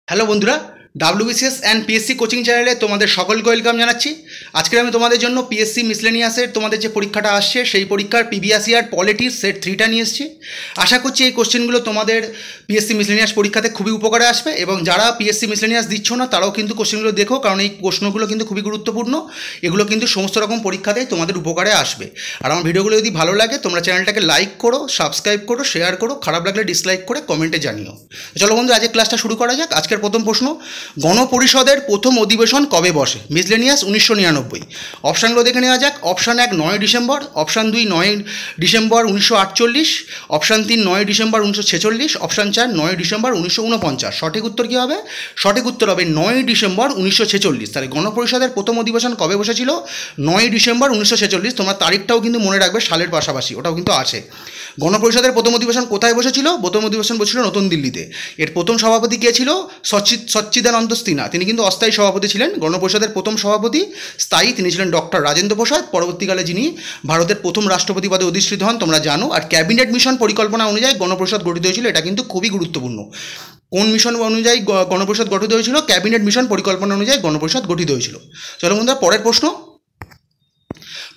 Hello বন্ধুরা, WBCS and PSC coaching চ্যানেলে তোমাদের সকলকে ওয়েলকাম জানাচ্ছি। আজকে আমি তোমাদের জন্য পিএসসি মিসলেনিয়াসের তোমাদের যে পরীক্ষাটা আসছে সেই পরীক্ষার প্রিভিয়াস ইয়ার পলিটির সেট 3টা নিয়ে এসেছি। আশা করছি এই কোশ্চেনগুলো তোমাদের পিএসসি মিসলেনিয়াস পরীক্ষাতে খুবই উপকারে আসবে এবং যারা পিএসসি মিসলেনিয়াস দিচ্ছ না তারাও কিন্তু কোশ্চেনগুলো দেখো, কারণ এই প্রশ্নগুলো কিন্তু খুবই গুরুত্বপূর্ণ। এগুলো কিন্তু সমস্ত রকম পরীক্ষাতেই তোমাদের উপকারে আসবে। আর আমার ভিডিওগুলো যদি ভালো লাগে তোমরা চ্যানেলটাকে লাইক করো, সাবস্ক্রাইব করো, শেয়ার করো, খারাপ লাগলে ডিসলাইক করে কমেন্টে জানিও। চলো বন্ধু, আজকে ক্লাসটা শুরু করা যাক। আজকের প্রথম প্রশ্ন, গণপরিষদের প্রথম অধিবেশন কবে বসে? মিসলেনিয়াস 1999। অপশানগুলো দেখে নেওয়া যাক। Option 1 9 December, option 2 9 December 1948, option 3 9 December 1946, option 4 9 December 1949। সঠিক উত্তর কী হবে? সঠিক উত্তর হবে 9 ডিসেম্বর 1946। তাহলে গণপরিষদের প্রথম অধিবেশন কবে বসেছিল? 9 ডিসেম্বর 1946। তোমরা তারিখটাও কিন্তু মনে রাখবে, সালের পাশাপাশি ওটাও কিন্তু আছে। গণপরিষদের প্রথম অধিবেশন কোথায় বসেছিল? প্রথম অধিবেশন বসেছিল নতুন দিল্লিতে। এর প্রথম সভাপতি কে ছিল? সচ্চিদানন্দ সিনহা, তিনি কিন্তু অস্থায়ী সভাপতি ছিলেন। গণপরিষদের প্রথম সভাপতি স্থায়ী তিনি ছিলেন ডক্টর রাজেন্দ্র প্রসাদ, পরবর্তীকালে যিনি ভারতের প্রথম রাষ্ট্রপতি পদে অধিষ্ঠিত হন তোমরা জানো। আর ক্যাবিনেট মিশন পরিকল্পনা অনুযায়ী গণপরিষদ গঠিত হয়েছিল, এটা কিন্তু খুবই গুরুত্বপূর্ণ। কোন মিশন অনুযায়ী গণপরিষদ গঠিত হয়েছিল? ক্যাবিনেট মিশন পরিকল্পনা অনুযায়ী গণপরিষদ গঠিত হয়েছিল। চলো বন্ধুরা, পরের প্রশ্ন,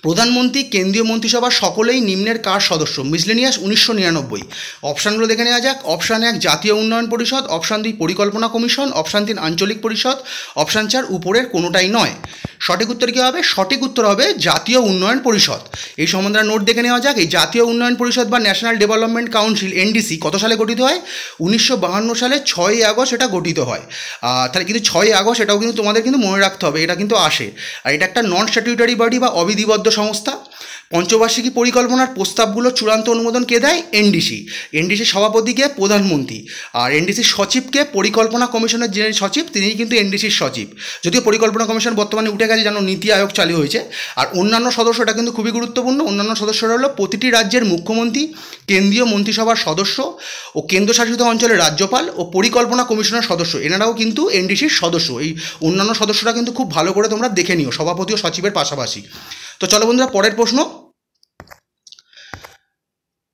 প্রধানমন্ত্রী কেন্দ্রীয় মন্ত্রিসভার সকলেই নিম্নের কার সদস্য? মিসলেনিয়াস 1999। অপশানগুলো দেখে নেওয়া যাক। অপশান 1 জাতীয় উন্নয়ন পরিষদ, অপশান 2 পরিকল্পনা কমিশন, অপশান 3 আঞ্চলিক পরিষদ, অপশান 4 উপরের কোনোটাই নয়। সঠিক উত্তর কী হবে? সঠিক উত্তর হবে জাতীয় উন্নয়ন পরিষদ। এই সম্বন্ধে নোট দেখে নেওয়া যাক। এই জাতীয় উন্নয়ন পরিষদ বা ন্যাশনাল ডেভেলপমেন্ট কাউন্সিল এনডিসি কত সালে গঠিত হয়? 1952 সালে 6ই আগস্ট এটা গঠিত হয়। তাহলে কিন্তু 6ই আগস্ট এটাও কিন্তু তোমাদের কিন্তু মনে রাখতে হবে, এটা কিন্তু আসে। আর এটা একটা নন স্ট্যাটিউটারি বডি বা অবিধিবদ্ধ সংস্থা। পঞ্চবার্ষিকী পরিকল্পনার প্রস্তাবগুলো চূড়ান্ত অনুমোদন কে দেয়? এনডিসি। এনডিসির সভাপতিকে প্রধানমন্ত্রী, আর এনডিসির সচিবকে পরিকল্পনা কমিশনের যে সচিব তিনিই কিন্তু এনডিসির সচিব। যদিও পরিকল্পনা কমিশন বর্তমানে উঠে গেছে, যেন নীতি আয়োগ চালু হয়েছে। আর অন্যান্য সদস্য, এটা কিন্তু খুবই গুরুত্বপূর্ণ, অন্যান্য সদস্যরা হলো প্রতিটি রাজ্যের মুখ্যমন্ত্রী, কেন্দ্রীয় মন্ত্রিসভার সদস্য ও কেন্দ্রশাসিত অঞ্চলের রাজ্যপাল ও পরিকল্পনা কমিশনের সদস্য, এনারাও কিন্তু এনডিসির সদস্য। এই অন্যান্য সদস্যরা কিন্তু খুব ভালো করে তোমরা দেখে নিও, সভাপতি ও সচিবের পাশাপাশি। তো চলো বন্ধুরা, পরের প্রশ্ন,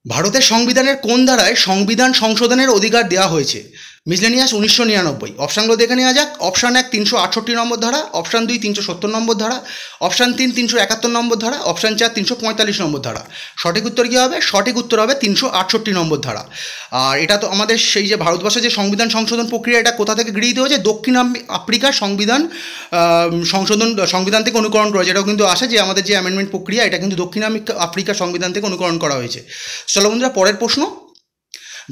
ভারতের সংবিধানের কোন ধারায় সংবিধান সংশোধনের অধিকার দেওয়া হয়েছে? মিসলেনিয়াস 1999। অপশানগুলো দেখে নেওয়া যাক। অপশান 1 368 নম্বর ধারা, অপশান 2 370 নম্বর ধারা, অপশান 3 371 নম্বর ধারা, অপশান 4 345 নম্বর ধারা। সঠিক উত্তর কী হবে? সঠিক উত্তর হবে 368 নম্বর ধারা। আর এটা তো আমাদের সেই যে ভারতবর্ষের যে সংবিধান সংশোধন প্রক্রিয়া, এটা কোথা থেকে গৃহীত হয়েছে? দক্ষিণ আফ্রিকার সংবিধান থেকে অনুকরণ করা হয়েছে। এটাও কিন্তু আসে যে আমাদের যে অ্যামেন্ডমেন্ট প্রক্রিয়া, এটা কিন্তু দক্ষিণ আফ্রিকার সংবিধান থেকে অনুকরণ করা হয়েছে। চলো বন্ধুরা, পরের প্রশ্ন,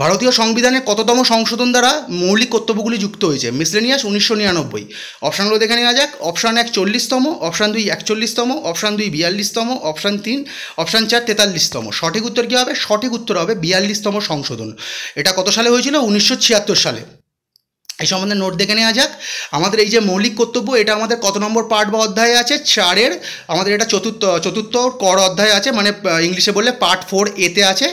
ভারতীয় সংবিধানের কততম সংশোধন দ্বারা মৌলিক কর্তব্যগুলি যুক্ত হয়েছে? মিসলেনিয়াস 1999। অপশানগুলো দেখে নেওয়া যাক। অপশান 1 40তম, অপশান 2 41তম, অপশান 2 42তম, অপশান 4 43তম। সঠিক উত্তর কী হবে? সঠিক উত্তর হবে 42তম সংশোধন। এটা কত সালে হয়েছিল? 1976 সালে। এই সম্বন্ধে নোট দেখে নেওয়া যাক। আমাদের এই যে মৌলিক কর্তব্য, এটা আমাদের কত নম্বর পার্ট বা অধ্যায়ে আছে? 4-এর আমাদের এটা চতুর্থ কর অধ্যায়ে আছে, মানে ইংলিশে বললে পার্ট 4A-তে আছে।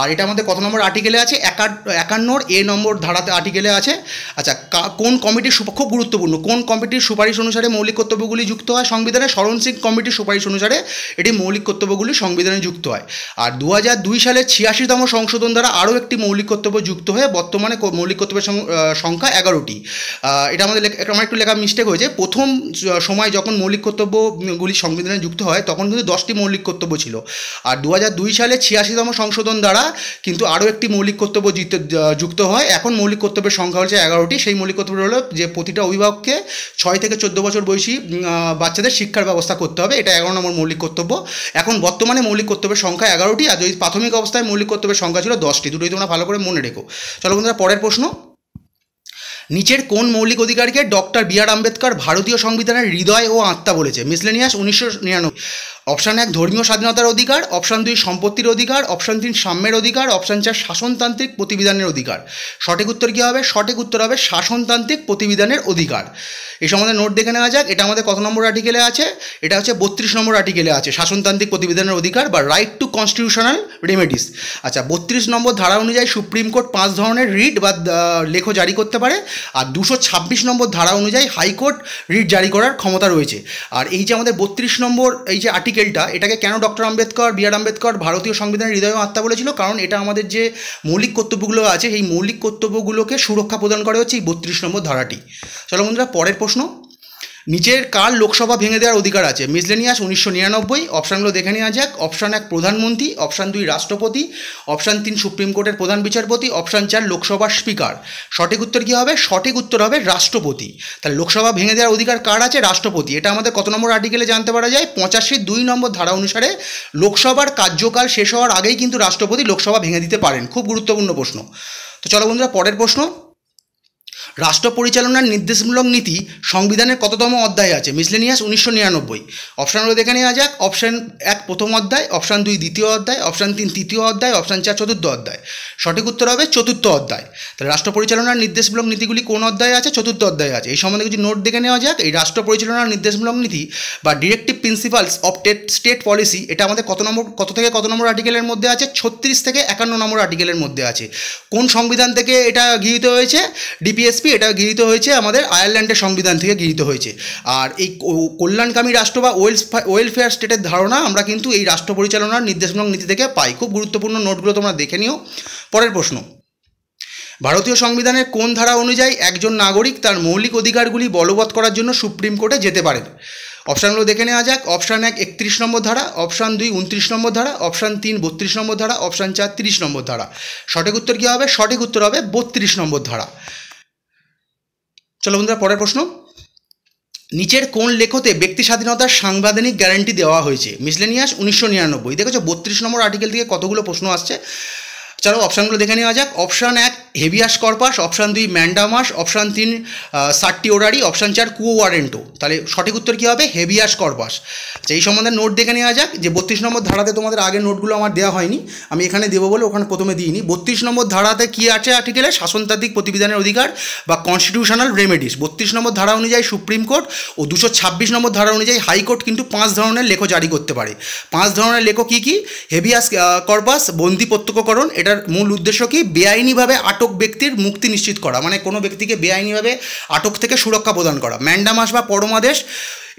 আর এটা আমাদের কত নম্বর আর্টিকেলে আছে? 51 A নম্বর ধারাতে আর্টিকেলে আছে। আচ্ছা, কোন কমিটির খুব গুরুত্বপূর্ণ, কোন কমিটির সুপারিশ অনুসারে মৌলিক কর্তব্যগুলি যুক্ত হয় সংবিধানে? শরণ সিং কমিটির সুপারিশ অনুসারে এটি মৌলিক কর্তব্যগুলি সংবিধানে যুক্ত হয়। আর 2002 সালে 86তম সংশোধন দ্বারা আরও একটি মৌলিক কর্তব্য যুক্ত হয়ে বর্তমানে মৌলিক কর্তব্যের সংখ্যা 11টি। এটা আমার একটু লেখা মিস্টেক হয়েছে। প্রথম সময় যখন মৌলিক কর্তব্যগুলি সংবিধানে যুক্ত হয় তখন কিন্তু 10টি মৌলিক কর্তব্য ছিল। আর 2002 সালে 86তম সংশোধন দ্বারা কিন্তু আরও একটি মৌলিক কর্তব্য যুক্ত হয়। এখন মৌলিক কর্তব্যের সংখ্যা হচ্ছে 11টি। সেই মৌলিক কর্তব্য হলো যে প্রতিটা অভিভাবককে 6 থেকে 14 বছর বয়সী বাচ্চাদের শিক্ষার ব্যবস্থা করতে হবে, এটা 11 নম্বর মৌলিক কর্তব্য। এখন বর্তমানে মৌলিক কর্তব্যের সংখ্যা 11টি, আর যদি প্রাথমিক অবস্থায় মৌলিক কর্তব্যের সংখ্যা ছিল 10টি। দুটোই তোমরা ভালো করে মনে রেখো। চলো বন্ধুরা, পরের প্রশ্ন, নিচের কোন মৌলিক অধিকারকে ডক্টর বি.আর. আম্বেদকর ভারতীয় সংবিধানের হৃদয় ও আত্মা বলেছে? মিসলেনিয়াস 1999। অপশান 1 ধর্মীয় স্বাধীনতার অধিকার, অপশান 2 সম্পত্তির অধিকার, অপশান 3 সাম্যের অধিকার, অপশান 4 শাসনতান্ত্রিক প্রতিবিধানের অধিকার। সঠিক উত্তর কী হবে? সঠিক উত্তর হবে শাসনতান্ত্রিক প্রতিবিধানের অধিকার। এই সম্বন্ধে নোট দেখে নেওয়া যাক। এটা আমাদের কত নম্বর আর্টিকেলে আছে? এটা হচ্ছে 32 নম্বর আর্টিকেলে আছে, শাসনতান্ত্রিক প্রতিবিধানের অধিকার বা রাইট টু কনস্টিটিউশনাল রেমেডিস। আচ্ছা, 32 নম্বর ধারা অনুযায়ী সুপ্রিম কোর্ট 5 ধরনের রিট বা লেখ জারি করতে পারে। আর 226 নম্বর ধারা অনুযায়ী হাইকোর্ট রিট জারি করার ক্ষমতা রয়েছে। আর এই যে আমাদের 32 নম্বর এই যে আর্টিকেল আর্টিকেলটা, এটাকে কেন ডক্টর আম্বেদকর, বি আর আম্বেদকর ভারতীয় সংবিধানের হৃদয় আত্মা বলেছিল? কারণ এটা আমাদের যে মৌলিক কর্তব্যগুলো আছে সেই মৌলিক কর্তব্যগুলোকে সুরক্ষা প্রদান করে হচ্ছে এই 32 নম্বর ধারাটি। চলো বন্ধুরা পরের প্রশ্ন, নিচের কার লোকসভা ভেঙে দেওয়ার অধিকার আছে? মিসলেনিয়াস 1999। অপশানগুলো দেখে নেওয়া যাক। অপশান 1 প্রধানমন্ত্রী, অপশান 2 রাষ্ট্রপতি, অপশান 3 সুপ্রিম কোর্টের প্রধান বিচারপতি, অপশান 4 লোকসভার স্পিকার। সঠিক উত্তর কী হবে? সঠিক উত্তর হবে রাষ্ট্রপতি। তাহলে লোকসভা ভেঙে দেওয়ার অধিকার কার আছে? রাষ্ট্রপতি। এটা আমাদের কত নম্বর আর্টিকেলে জানতে পারা যায়? 85(2) নম্বর ধারা অনুসারে লোকসভার কার্যকাল শেষ হওয়ার আগেই কিন্তু রাষ্ট্রপতি লোকসভা ভেঙে দিতে পারেন। খুব গুরুত্বপূর্ণ প্রশ্ন। তো চলো বন্ধুরা পরের প্রশ্ন, রাষ্ট্র পরিচালনার নির্দেশমূলক নীতি সংবিধানের কততম অধ্যায় আছে? মিসলেনিয়াস 1999। অপশানগুলো দেখে নেওয়া যাক। অপশান 1 প্রথম অধ্যায়, অপশান 2 দ্বিতীয় অধ্যায়, অপশান 3 তৃতীয় অধ্যায়, অপশান 4 চতুর্থ অধ্যায়। সঠিক উত্তর হবে চতুর্থ অধ্যায়। তাহলে রাষ্ট্র পরিচালনার নির্দেশমূলক নীতিগুলি কোন অধ্যায়ে আছে? চতুর্থ অধ্যায়ে আছে। এই সম্বন্ধে কিছু নোট দেখে নেওয়া যাক। এই রাষ্ট্র পরিচালনার নির্দেশমূলক নীতি বা directive principles of state policy, এটা আমাদের কত থেকে কত নম্বর আর্টিকেলের মধ্যে আছে? 36 থেকে 51 নম্বর আর্টিকেলের মধ্যে আছে। কোন সংবিধান থেকে এটা গৃহীত হয়েছে? ডিপিএসপি। এটা গৃহীত হয়েছে আমাদের আয়ারল্যান্ডের সংবিধান থেকে গৃহীত হয়েছে। আর এই কল্যাণকামী রাষ্ট্র বা ওয়েলফেয়ার স্টেটের ধারণা আমরা কিন্তু এই রাষ্ট্র পরিচালনার নির্দেশমূলক নীতি থেকে পাই। খুব গুরুত্বপূর্ণ নোটগুলো তোমরা দেখে নিও। পরের প্রশ্ন, ভারতীয় সংবিধানের কোন ধারা অনুযায়ী একজন নাগরিক তার মৌলিক অধিকারগুলি বলবৎ করার জন্য সুপ্রিম কোর্টে যেতে পারেন? অপশানগুলো দেখে নেওয়া যাক। অপশান 1 31 নম্বর ধারা, অপশান 2 29 নম্বর ধারা, অপশান 3 32 নম্বর ধারা, অপশান 4 30 নম্বর ধারা। সঠিক উত্তর কী হবে? সঠিক উত্তর হবে 32 নম্বর ধারা। চলো বন্ধুরা পরের প্রশ্ন, নিচের কোন লেখতে ব্যক্তি স্বাধীনতার সাংবিধানিক গ্যারান্টি দেওয়া হয়েছে? মিসলেনিয়াস 1999। দেখেছো 32 নম্বর আর্টিকেল থেকে কতগুলো প্রশ্ন আসছে। চলো অপশানগুলো দেখে নেওয়া যাক। Option 1 habeas corpus, option 2 mandamus, option 3 certiorari, option 4 quo warranto. তাহলে সঠিক উত্তর কী হবে? Habeas corpus. আচ্ছা এই সম্বন্ধে নোট দেখে নেওয়া যাক। যে 32 নম্বর ধারাতে তোমাদের আগের নোটগুলো আমার দেওয়া হয়নি, আমি এখানে দেবো বলে ওখানে প্রথমে দিইনি। 32 নম্বর ধারাতে কী আছে আর্টিকেলে? শাসনতান্ত্রিক প্রতিবিধানের অধিকার বা কনস্টিটিউশনাল রেমেডিস। 32 নম্বর ধারা অনুযায়ী সুপ্রিম কোর্ট ও 226 নম্বর ধারা অনুযায়ী হাইকোর্ট কিন্তু 5 ধরনের লেখ জারি করতে পারে। 5 ধরনের লেখ কী কী? হেভিয়াস কর্পাস, বন্দি প্রত্যক্ষকরণ। এটার মূল উদ্দেশ্য কি? বেআইনিভাবে আটক ব্যক্তির মুক্তি নিশ্চিত করা, মানে কোনো ব্যক্তিকে বেআইনিভাবে আটক থেকে সুরক্ষা প্রদান করা। ম্যান্ডামাস বা পরমাদেশ,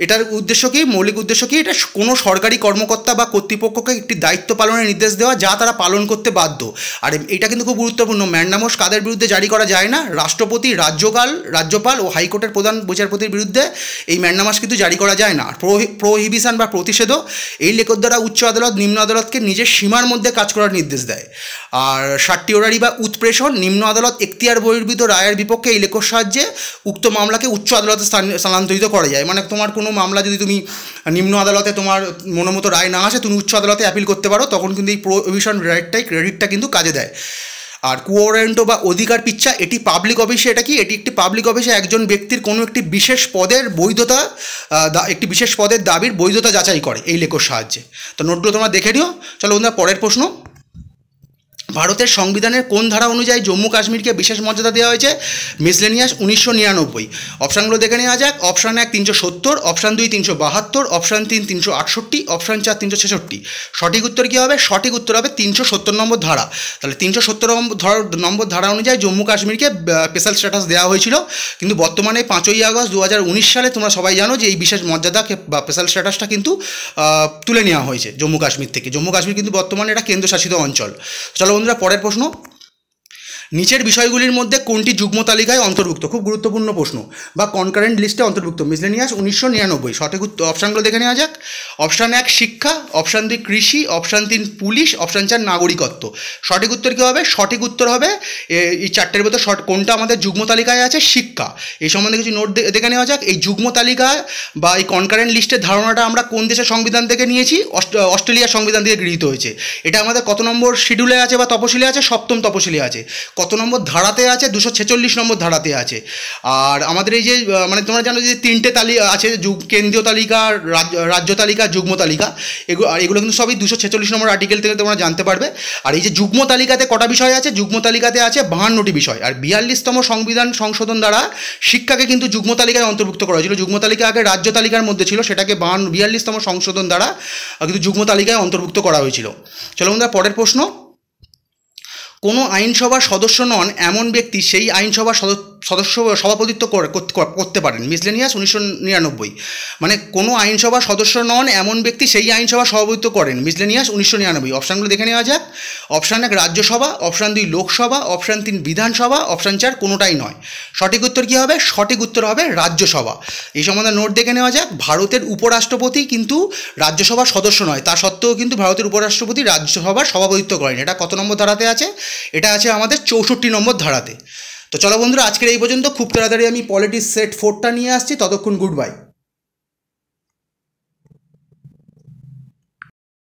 এটার উদ্দেশ্য কি? মৌলিক উদ্দেশ্য কি? এটা কোনো সরকারি কর্মকর্তা বা কর্তৃপক্ষকে একটি দায়িত্ব পালনের নির্দেশ দেওয়া যা তারা পালন করতে বাধ্য। আর এটা কিন্তু খুব গুরুত্বপূর্ণ। ম্যান্ডামাস কাদের বিরুদ্ধে জারি করা যায় না? রাষ্ট্রপতি, রাজ্যপাল ও হাইকোর্টের প্রধান বিচারপতির বিরুদ্ধে এই ম্যান্ডামাস কিন্তু জারি করা যায় না। প্রোহিবিশন বা প্রতিষেধক, এই লেখর দ্বারা উচ্চ আদালত নিম্ন আদালতকে নিজের সীমার মধ্যে কাজ করার নির্দেশ দেয়। আর সার্টিওরারি বা উৎপ্রেষণ, নিম্ন আদালত এখতিয়ার বহির্ভূত রায়ের বিপক্ষে এই লেখর সাহায্যে উক্ত মামলাকে উচ্চ আদালতে স্থানান্তরিত করা যায়। মানে তোমার কোনো মামলা যদি তুমি নিম্ন আদালতে তোমার মনোমতো রায় না আসে, তুমি উচ্চ আদালতে অ্যাপিল করতে পারো, তখন কিন্তু এই প্রোহিবিশন ক্রেডিটটা কিন্তু কাজে দেয়। আর কোয়ারেন্টো বা অধিকার পিচ্ছা, এটি পাবলিক অফিসে, এটা কি? এটি একটি পাবলিক অফিসে একজন ব্যক্তির কোনো একটি বিশেষ পদের বৈধতা, একটি বিশেষ পদের দাবির বৈধতা যাচাই করে এই লেখর সাহায্যে। তো নোটগুলো তোমরা দেখে নিও। চলো বন্ধুরা পরের প্রশ্ন, ভারতের সংবিধানের কোন ধারা অনুযায়ী জম্মু কাশ্মীরকে বিশেষ মর্যাদা দেওয়া হয়েছে? মিসলেনিয়াস 1999। অপশানগুলো দেখে নেওয়া যাক। Option 1 370, option 2 372, option 3 368, option 4 366। সঠিক উত্তর কী হবে? সঠিক উত্তর হবে 370 নম্বর ধারা। তাহলে 370 নম্বর ধারা অনুযায়ী জম্মু কাশ্মীরকে স্পেশাল স্ট্যাটাস দেওয়া হয়েছিল, কিন্তু বর্তমানে 5ই আগস্ট 2019 সালে তোমরা সবাই জানো যে এই বিশেষ মর্যাদাকে বা স্পেশাল স্ট্যাটাসটা কিন্তু তুলে নেওয়া হয়েছে জম্মু কাশ্মীর থেকে। জম্মু কাশ্মীর কিন্তু বর্তমানে এটা কেন্দ্রশাসিত অঞ্চল। চলো বন্ধুরা পরের প্রশ্ন, নিচের বিষয়গুলির মধ্যে কোনটি যুগ্ম তালিকায় অন্তর্ভুক্ত? খুব গুরুত্বপূর্ণ প্রশ্ন, বা কনকারেন্ট লিস্টে অন্তর্ভুক্ত। মিসলেনিয়াস 1999। সঠিক অপশানগুলো দেখে নেওয়া যাক। অপশান 1 শিক্ষা, অপশান 2 কৃষি, অপশান 3 পুলিশ, অপশান 4 নাগরিকত্ব। সঠিক উত্তর কী হবে? সঠিক উত্তর হবে এই চারটের মধ্যে কোনটা আমাদের যুগ্ম তালিকায় আছে? শিক্ষা। এই সম্বন্ধে কিছু নোট দেখে নেওয়া যাক। এই যুগ্ম তালিকা বা এই কনকারেন্ট লিস্টের ধারণাটা আমরা কোন দেশের সংবিধান থেকে নিয়েছি? অস্ট্রেলিয়ার সংবিধান থেকে গৃহীত হয়েছে। এটা আমাদের কত নম্বর শিডিউলে আছে বা তপশিলে আছে? 7ম তপশিলে আছে। কত নম্বর ধারাতে আছে? 246 নম্বর ধারাতে আছে। আর আমাদের এই যে মানে তোমরা জানো যে 3টে তালিকা আছে, কেন্দ্রীয় তালিকা, রাজ্য তালিকা, যুগ্ম তালিকা। এগুলো কিন্তু সবই 246 নম্বর আর্টিকেল থেকে তোমরা জানতে পারবে। আর এই যে যুগ্ম তালিকাতে কটা বিষয় আছে? যুগ্ম তালিকাতে আছে 52টি বিষয়। আর 42তম সংবিধান সংশোধন দ্বারা শিক্ষাকে কিন্তু যুগ্ম তালিকায় অন্তর্ভুক্ত করা হয়েছিল। যুগ্ম তালিকা আগে রাজ্য তালিকার মধ্যে ছিল, সেটাকে 42তম সংশোধন দ্বারা কিন্তু যুগ্ম তালিকায় অন্তর্ভুক্ত করা হয়েছিল। চলো আমরা পরের প্রশ্ন, কোনো আইনসভার সদস্য নন এমন ব্যক্তি সেই আইনসভার সদস্য সভাপতিত্ব করতে পারেন। মিসলেনিয়াস 1999। মানে কোনো আইনসভার সদস্য নন এমন ব্যক্তি সেই আইনসভার সভাপতিত্ব করেন। মিসলেনিয়াস 1999। অপশানগুলো দেখে নেওয়া যাক। Option 1 Rajya Sabha, option 2 Lok Sabha, option 3 বিধানসভা, অপশান 4 কোনোটাই নয়। সঠিক উত্তর কী হবে? সঠিক উত্তর হবে রাজ্যসভা। এই সম্বন্ধে নোট দেখে নেওয়া যাক। ভারতের উপরাষ্ট্রপতি কিন্তু রাজ্যসভার সদস্য নয়, তা সত্ত্বেও কিন্তু ভারতের উপরাষ্ট্রপতি রাজ্যসভার সভাপতিত্ব করেন। এটা কত নম্বর ধারাতে আছে? এটা আছে আমাদের 64 নম্বর ধারাতে। তো চলো বন্ধুরা, আজকের এই পর্যন্ত। খুব তাড়াতাড়ি আমি পলিটিক্স সেট 4টা নিয়ে আসছি। ততক্ষণ গুড বাই।